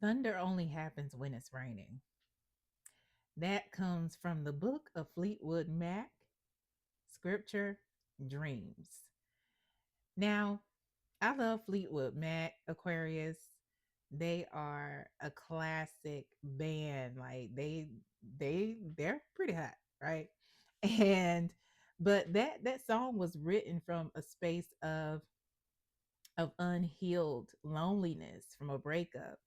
Thunder only happens when it's raining. That comes from the book of Fleetwood Mac, scripture, dreams. Now, I love Fleetwood Mac, Aquarius. They are a classic band. Like they're pretty hot, right? And but that song was written from a space of unhealed loneliness from a breakup.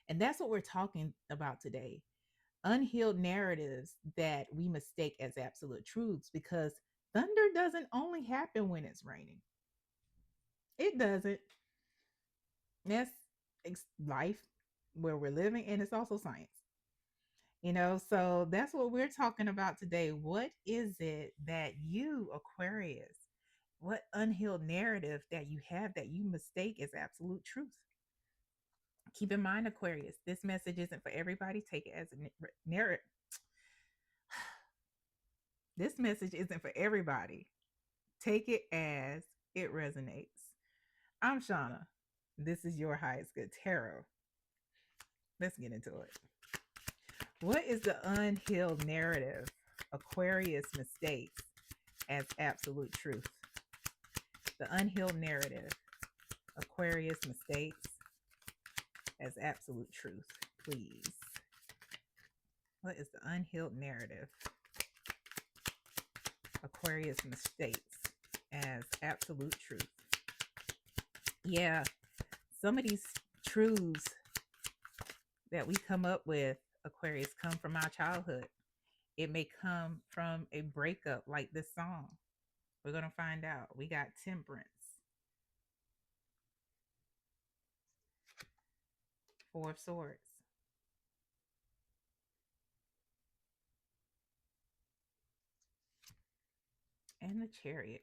And that's what we're talking about today. Unhealed narratives that we mistake as absolute truths, because thunder doesn't only happen when it's raining. It doesn't. That's life where we're living, and it's also science. So that's what we're talking about today. What is it that you, Aquarius, what unhealed narrative that you have that you mistake as absolute truth? Keep in mind, Aquarius, this message isn't for everybody. Take it as a narrative. This message isn't for everybody. Take it as it resonates. I'm Shauna. This is your highest good tarot. Let's get into it. What is the unhealed narrative Aquarius mistakes as absolute truth? The unhealed narrative Aquarius mistakes as absolute truth, please. What is the unhealed narrative Aquarius mistakes as absolute truth? Yeah, some of these truths that we come up with, Aquarius, come from our childhood. It may come from a breakup like this song. We're going to find out. We got temperance, four of swords, and the chariot.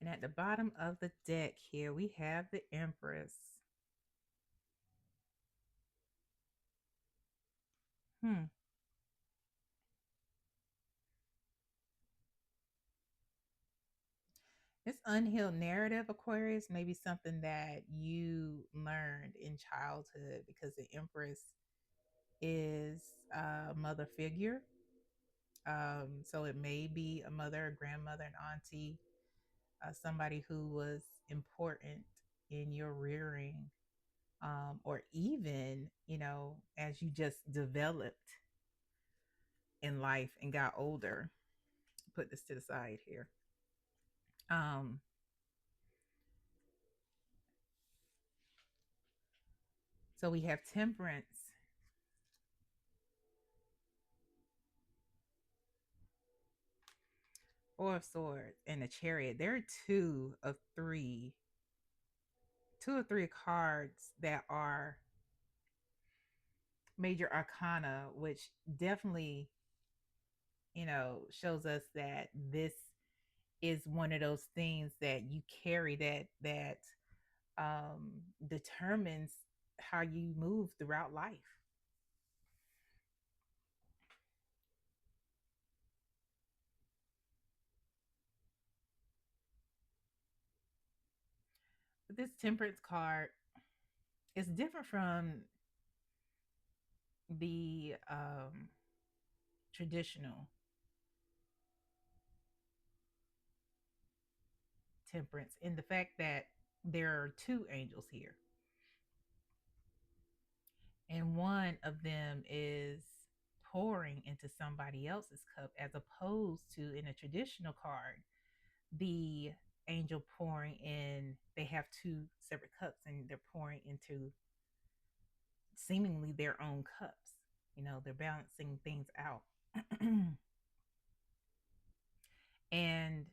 And at the bottom of the deck here, we have the empress. Hmm. This unhealed narrative, Aquarius, may be something that you learned in childhood, because the empress is a mother figure. So it may be a mother, a grandmother, an auntie, somebody who was important in your rearing, or even, as you just developed in life and got older. Put this to the side here. Um, so we have temperance, four of swords, and a chariot. There are two or three cards that are major arcana, which definitely, shows us that this is one of those things that you carry, that determines how you move throughout life. But this temperance card is different from the traditional temperance, in the fact that there are two angels here, and one of them is pouring into somebody else's cup, as opposed to in a traditional card, the angel pouring in, they have two separate cups and they're pouring into seemingly their own cups. They're balancing things out. And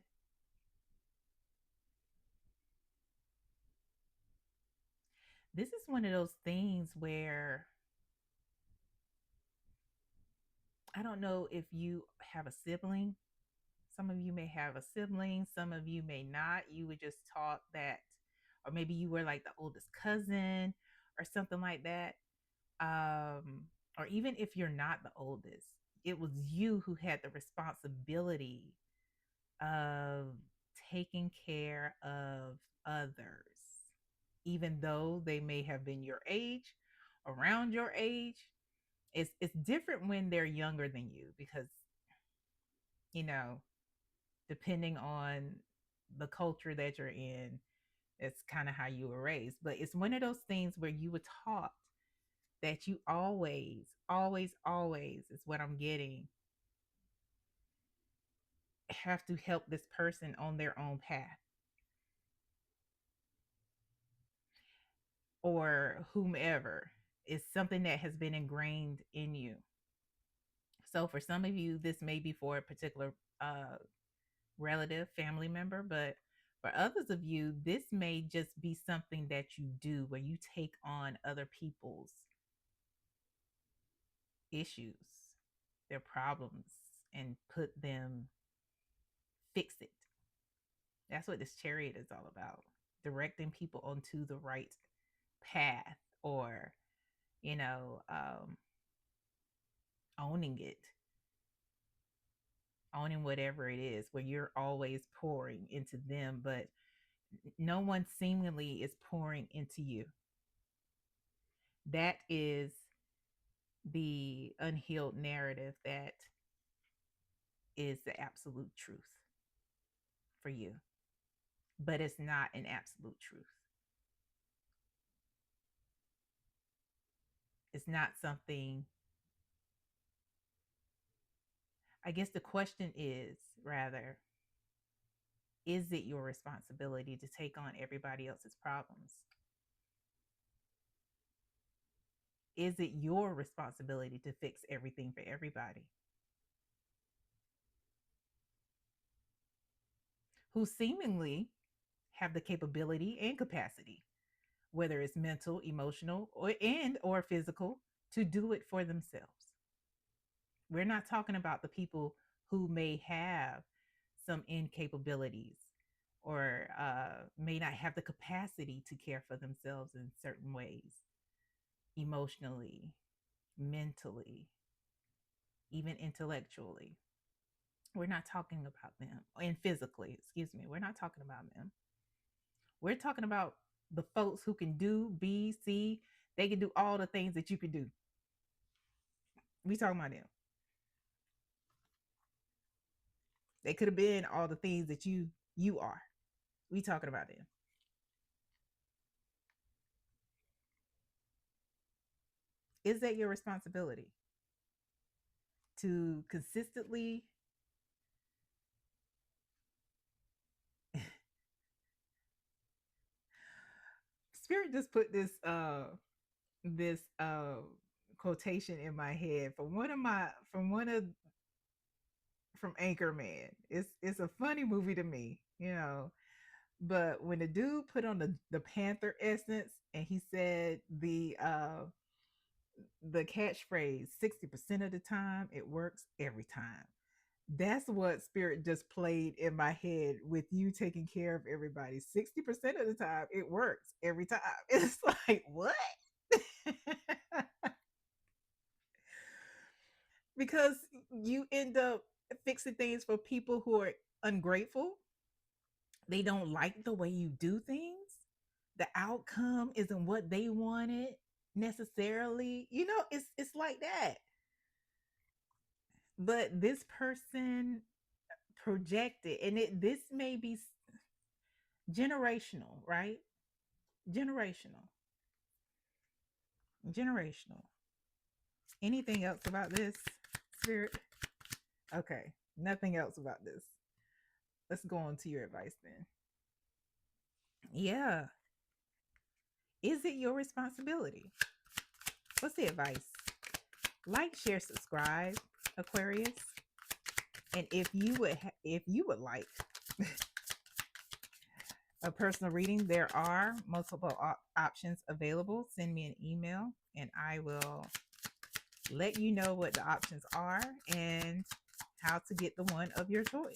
this is one of those things where I don't know if you have a sibling. Some of you may have a sibling, some of you may not. You were just taught that, or maybe you were like the oldest cousin or something like that. Um, or even if you're not the oldest, it was you who had the responsibility of taking care of others. even though they may have been your age, around your age. It's different when they're younger than you because, you know, depending on the culture that you're in, it's kind of how you were raised. But it's one of those things where you were taught that you always, always, always is what I'm getting, have to help this person on their own path or whomever. Is something that has been ingrained in you. So for some of you, this may be for a particular relative, family member, but for others of you, this may just be something that you do where you take on other people's issues, their problems, and put them, fix it. That's what this chariot is all about, directing people onto the right path, or, you know, owning it, owning whatever it is, where you're always pouring into them, but no one seemingly is pouring into you. That is the unhealed narrative that is the absolute truth for you, but it's not an absolute truth. It's not something. I guess the question is rather, is it your responsibility to take on everybody else's problems? Is it your responsibility to fix everything for everybody who seemingly have the capability and capacity, whether it's mental, emotional, or physical, to do it for themselves? We're not talking about the people who may have some incapabilities or may not have the capacity to care for themselves in certain ways, emotionally, mentally, even intellectually. We're not talking about them, and physically, excuse me. We're not talking about them. We're talking about the folks who can do, be, see, they can do all the things that you can do. We talking about them. They could have been all the things that you are. We talking about them. Is that your responsibility to consistently Spirit just put this quotation in my head from one of from Anchorman. It's a funny movie to me, you know. But when the dude put on the Panther essence and he said the catchphrase 60% of the time it works every time. That's what Spirit just played in my head with you taking care of everybody. 60% of the time it works every time. It's like, what? Because you end up fixing things for people who are ungrateful. They don't like the way you do things. The outcome isn't what they wanted necessarily. You know, it's like that. But this person projected, and this may be generational, right? Generational. Generational. Anything else about this, Spirit? Okay. Nothing else about this. Let's go on to your advice then. Yeah. Is it your responsibility? What's the advice? Like, share, subscribe, Aquarius. And if you would like a personal reading, there are multiple options available. Send me an email and I will let you know what the options are and how to get the one of your choice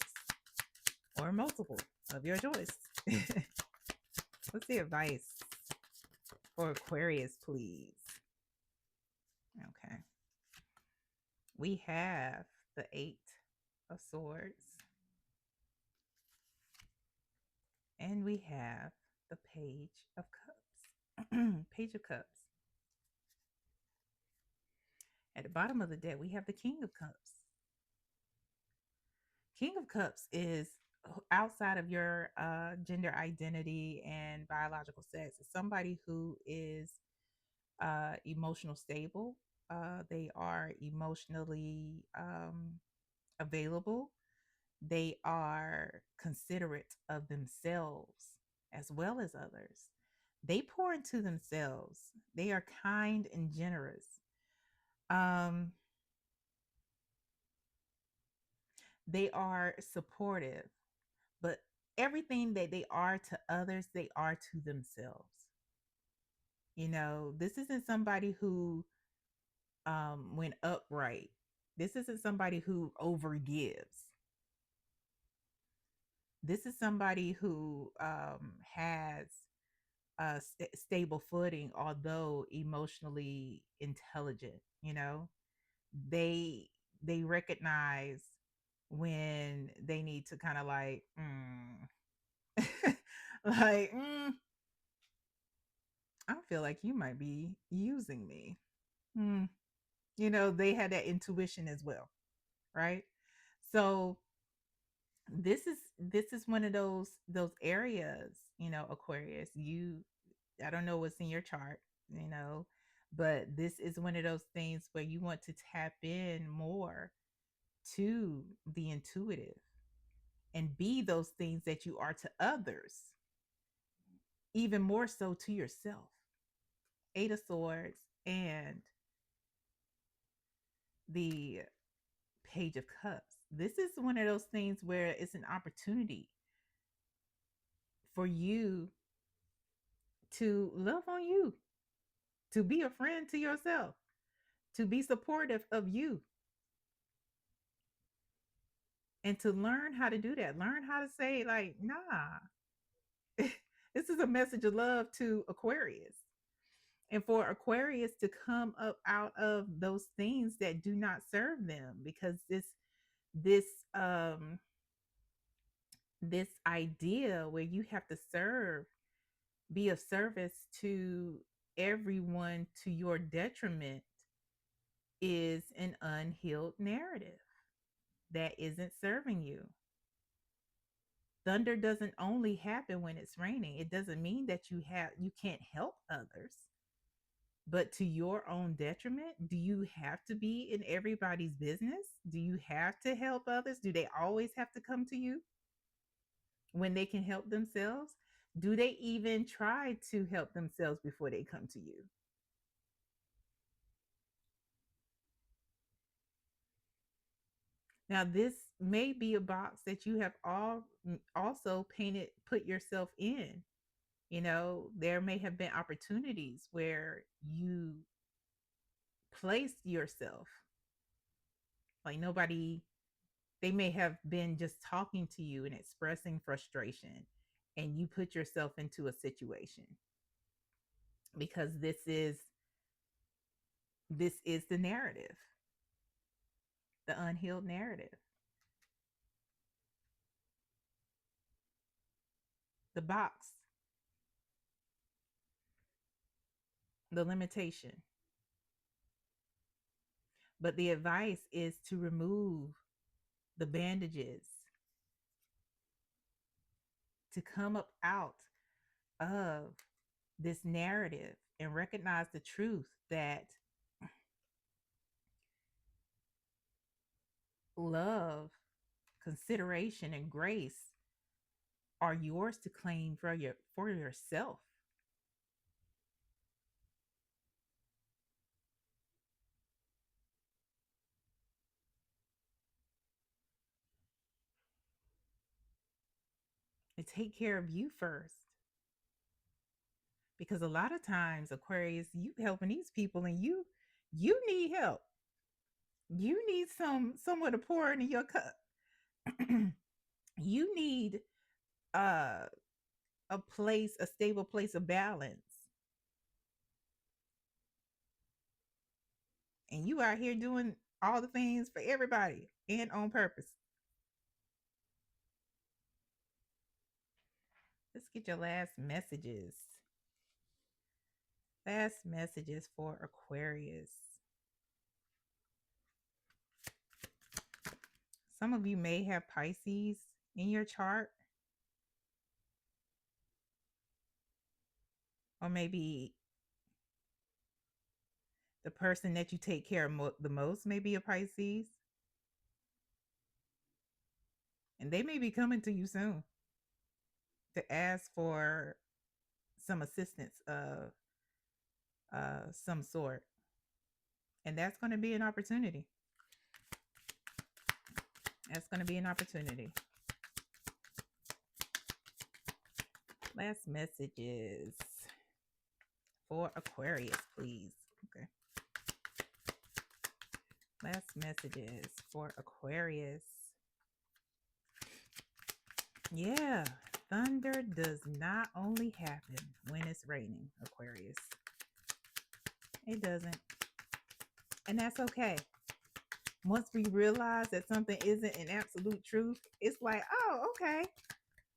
or multiple of your choice. What's the advice for Aquarius, please? Okay. We have the 8 of Swords. And we have the Page of Cups. Page of Cups. At the bottom of the deck, we have the King of Cups. King of Cups is outside of your gender identity and biological sex. It's somebody who is emotional stable. They are emotionally available. They are considerate of themselves as well as others. They pour into themselves. They are kind and generous. Um, they are supportive, but everything that they are to others, they are to themselves. This isn't somebody who went upright. This isn't somebody who overgives. This is somebody who has a stable footing, although emotionally intelligent. They recognize when they need to kind of like, like, I feel like you might be using me. Mm. They had that intuition as well, right? So this is one of those areas, Aquarius. I don't know what's in your chart, you know, but this is one of those things where you want to tap in more to the intuitive and be those things that you are to others, even more so to yourself. Eight of Swords and the Page of Cups. This is one of those things where it's an opportunity for you to love on you, to be a friend to yourself, to be supportive of you, and to learn how to do that. Learn how to say, like, nah, this is a message of love to Aquarius. And for Aquarius to come up out of those things that do not serve them, because this um this idea where you have to serve, be of service to everyone to your detriment, is an unhealed narrative that isn't serving you. Thunder doesn't only happen when it's raining. It doesn't mean that you can't help others, but to your own detriment. Do you have to be in everybody's business? Do you have to help others? Do they always have to come to you when they can help themselves? Do they even try to help themselves before they come to you? Now, this may be a box that you have also put yourself in. There may have been opportunities where you placed yourself, like nobody, they may have been just talking to you and expressing frustration, and you put yourself into a situation, because this is the narrative, the unhealed narrative, the box, the limitation. But the advice is to remove the bandages, to come up out of this narrative and recognize the truth that love, consideration, and grace are yours to claim for yourself. And take care of you first. Because a lot of times, Aquarius, you helping these people, and you need help. You need someone to pour into your cup. You need uh a stable place of balance. And you out here doing all the things for everybody and on purpose. Let's get your last messages. Last messages for Aquarius. Some of you may have Pisces in your chart, or maybe the person that you take care of the most may be a Pisces, and they may be coming to you soon to ask for some assistance of some sort. And that's going to be an opportunity. That's going to be an opportunity. Last messages for Aquarius, please. Okay. Last messages for Aquarius. Yeah, thunder does not only happen when it's raining, Aquarius. It doesn't. And that's okay. Once we realize that something isn't an absolute truth, it's like, oh, okay.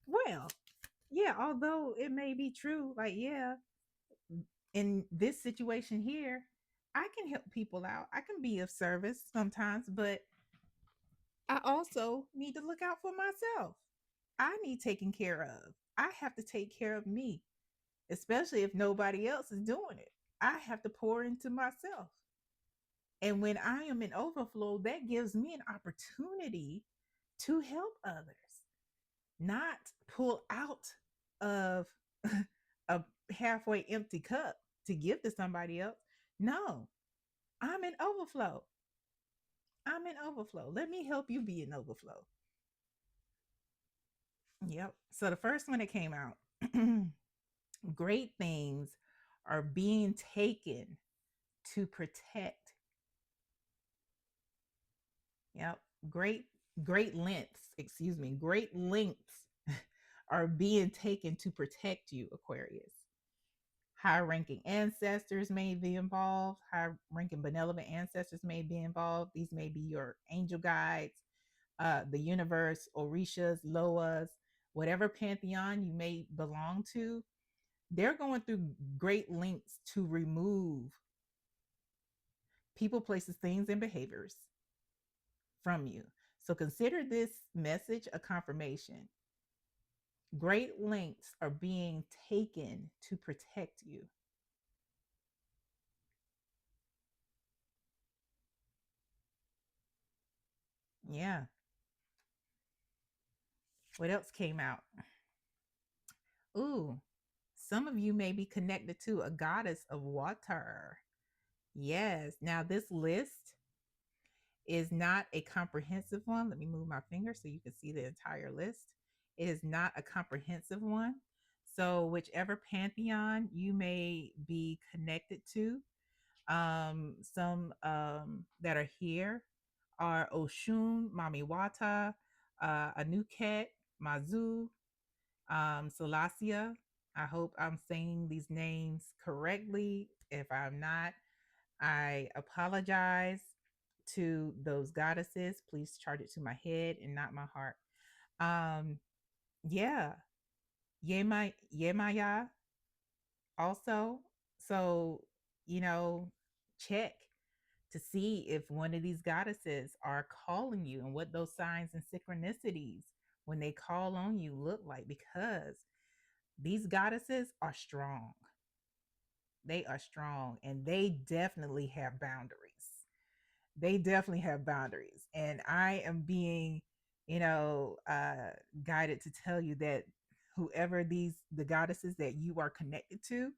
Well, yeah, although it may be true, like, yeah, in this situation here, I can help people out. I can be of service sometimes, but I also need to look out for myself. I need taken care of. I have to take care of me, especially if nobody else is doing it. I have to pour into myself. And when I am in overflow, that gives me an opportunity to help others, not pull out of a halfway empty cup to give to somebody else. No, I'm in overflow. I'm in overflow. Let me help you be in overflow. Yep. So the first one that came out, great things are being taken to protect. Yep. Great lengths, excuse me, great lengths are being taken to protect you, Aquarius. High ranking ancestors may be involved. High ranking benevolent ancestors may be involved. These may be your angel guides, the universe, Orishas, Loas, whatever pantheon you may belong to. They're going through great lengths to remove people, places, things, and behaviors from you. So consider this message a confirmation. Great lengths are being taken to protect you. Yeah. What else came out? Ooh, some of you may be connected to a goddess of water. Yes. Now, this list is not a comprehensive one. Let me move my finger so you can see the entire list. It is not a comprehensive one. So, whichever pantheon you may be connected to, some that are here are Oshun, Mami Wata, Anuket, Mazu, Salasia. I hope I'm saying these names correctly. If I'm not, I apologize to those goddesses. Please charge it to my head and not my heart. Um, yeah, Yemaya also. So, you know, check to see if one of these goddesses are calling you and what those signs and synchronicities when they call on you look like, because these goddesses are strong. They are strong and they definitely have boundaries. They definitely have boundaries. And I am being, you know, guided to tell you that whoever the goddesses that you are connected to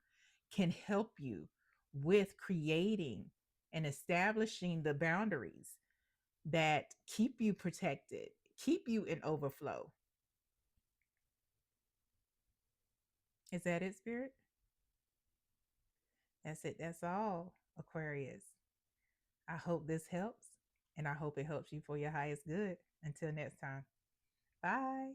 can help you with creating and establishing the boundaries that keep you protected, keep you in overflow. Is that it, Spirit? That's it. That's all, Aquarius. I hope this helps, and I hope it helps you for your highest good. Until next time, bye.